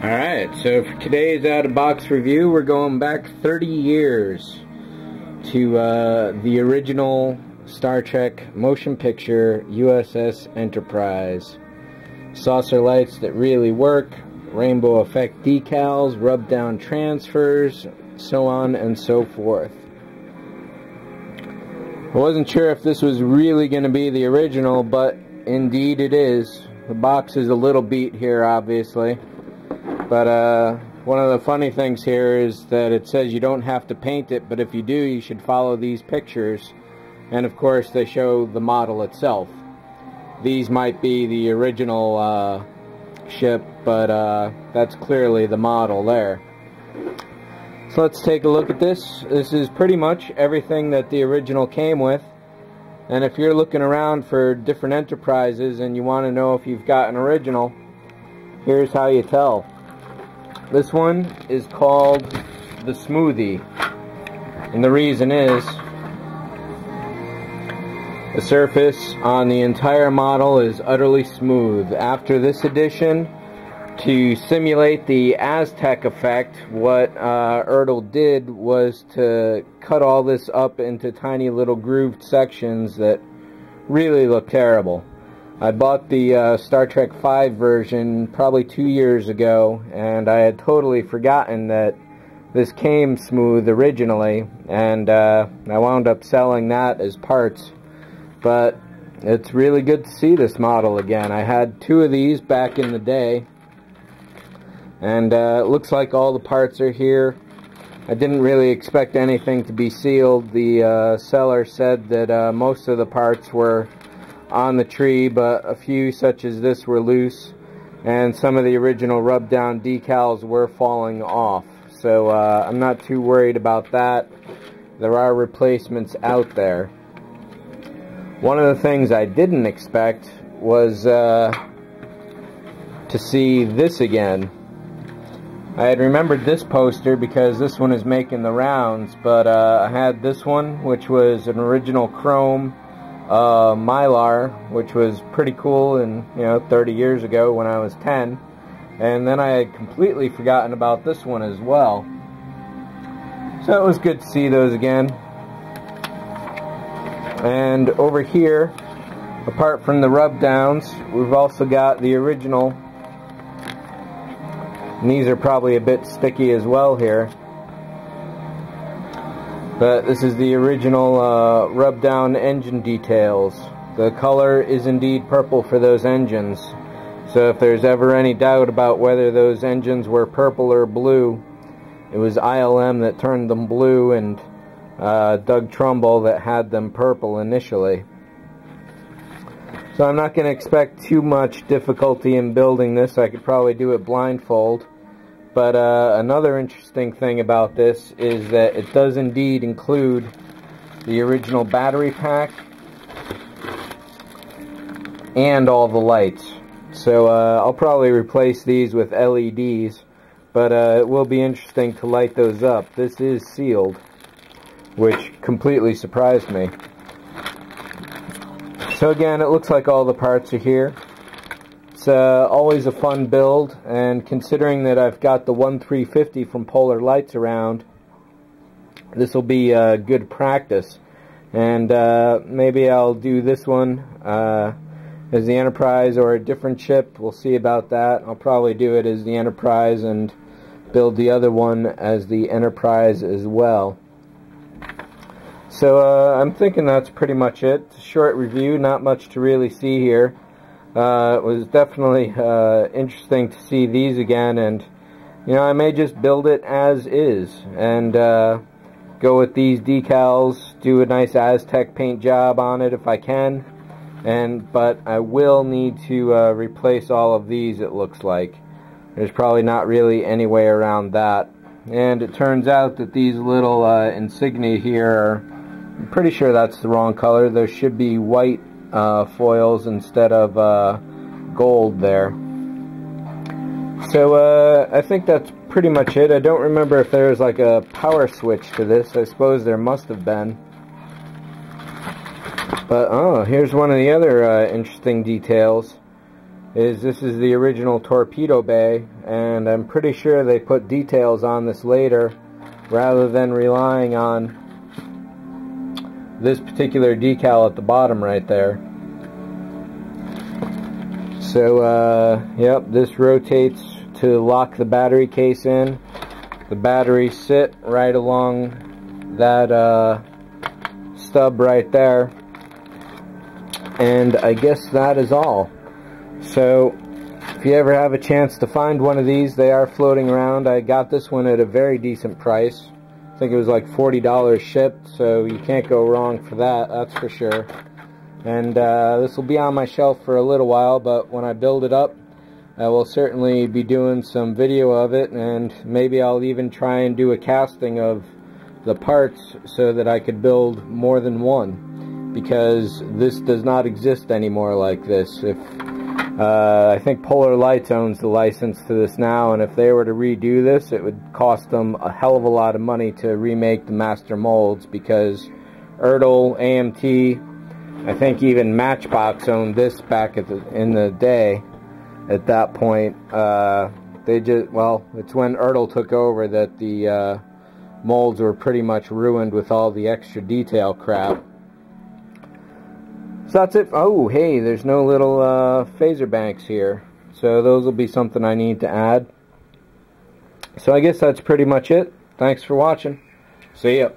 Alright, so for today's out-of-box review, we're going back 30 years to the original Star Trek motion picture USS Enterprise. Saucer lights that really work, rainbow effect decals, rub-down transfers, so on and so forth. I wasn't sure if this was really going to be the original, but indeed it is. The box is a little beat here, obviously. But one of the funny things here is that it says you don't have to paint it, but if you do, you should follow these pictures. And of course, they show the model itself. These might be the original ship, but that's clearly the model there. So let's take a look at this. This is pretty much everything that the original came with. And if you're looking around for different Enterprises and you want to know if you've got an original, here's how you tell. This one is called the Smoothie, and the reason is the surface on the entire model is utterly smooth. After this edition, to simulate the Aztec effect, what Ertl did was to cut all this up into tiny little grooved sections that really look terrible. I bought the Star Trek V version probably 2 years ago, and I had totally forgotten that this came smooth originally, and I wound up selling that as parts. But it's really good to see this model again. I had two of these back in the day, and it looks like all the parts are here. I didn't really expect anything to be sealed. The seller said that most of the parts were on the tree, but a few such as this were loose, and some of the original rub-down decals were falling off. So I'm not too worried about that. There are replacements out there. One of the things I didn't expect was to see this again. I had remembered this poster because this one is making the rounds, but I had this one, which was an original chrome Mylar, which was pretty cool, and 30 years ago when I was 10, and then I had completely forgotten about this one as well. So it was good to see those again. And over here, apart from the rub downs, we've also got the original, and these are probably a bit sticky as well here. But this is the original rub-down engine details. The color is indeed purple for those engines. So if there's ever any doubt about whether those engines were purple or blue, it was ILM that turned them blue, and Doug Trumbull that had them purple initially. So I'm not going to expect too much difficulty in building this. I could probably do it blindfold. But another interesting thing about this is that it does indeed include the original battery pack and all the lights. So I'll probably replace these with LEDs, but it will be interesting to light those up. This is sealed, which completely surprised me. So again, it looks like all the parts are here. It's always a fun build, and considering that I've got the 1350 from Polar Lights around, this will be good practice. And maybe I'll do this one as the Enterprise or a different ship. We'll see about that. I'll probably do it as the Enterprise and build the other one as the Enterprise as well. So I'm thinking that's pretty much it. It's a short review, not much to really see here. It was definitely interesting to see these again, and I may just build it as is and go with these decals, do a nice Aztec paint job on it if I can, but I will need to replace all of these, it looks like. There's probably not really any way around that. And it turns out that these little insignia here are, I'm pretty sure that's the wrong color. There should be white foils instead of gold there. So I think that's pretty much it. I don't remember if there was like a power switch to this. I suppose there must have been. But oh, here's one of the other interesting details. is this is the original Torpedo Bay, and I'm pretty sure they put details on this later rather than relying on this particular decal at the bottom right there. So yep, this rotates to lock the battery case in. The batteries sit right along that stub right there, and I guess that is all. So if you ever have a chance to find one of these, they are floating around. I got this one at a very decent price. I think it was like $40 shipped, so you can't go wrong for that, that's for sure. And this will be on my shelf for a little while, but when I build it up, I will certainly be doing some video of it, and maybe I'll even try and do a casting of the parts so that I could build more than one, because this does not exist anymore like this. If I think Polar Lights owns the license to this now, and if they were to redo this, it would cost them a hell of a lot of money to remake the master molds, because Ertl, AMT, I think even Matchbox owned this back in the day. At that point, they just, well, it's when Ertl took over that the molds were pretty much ruined with all the extra detail crap. So that's it. Oh, hey, there's no little phaser banks here. So those will be something I need to add. So I guess that's pretty much it. Thanks for watching. See ya.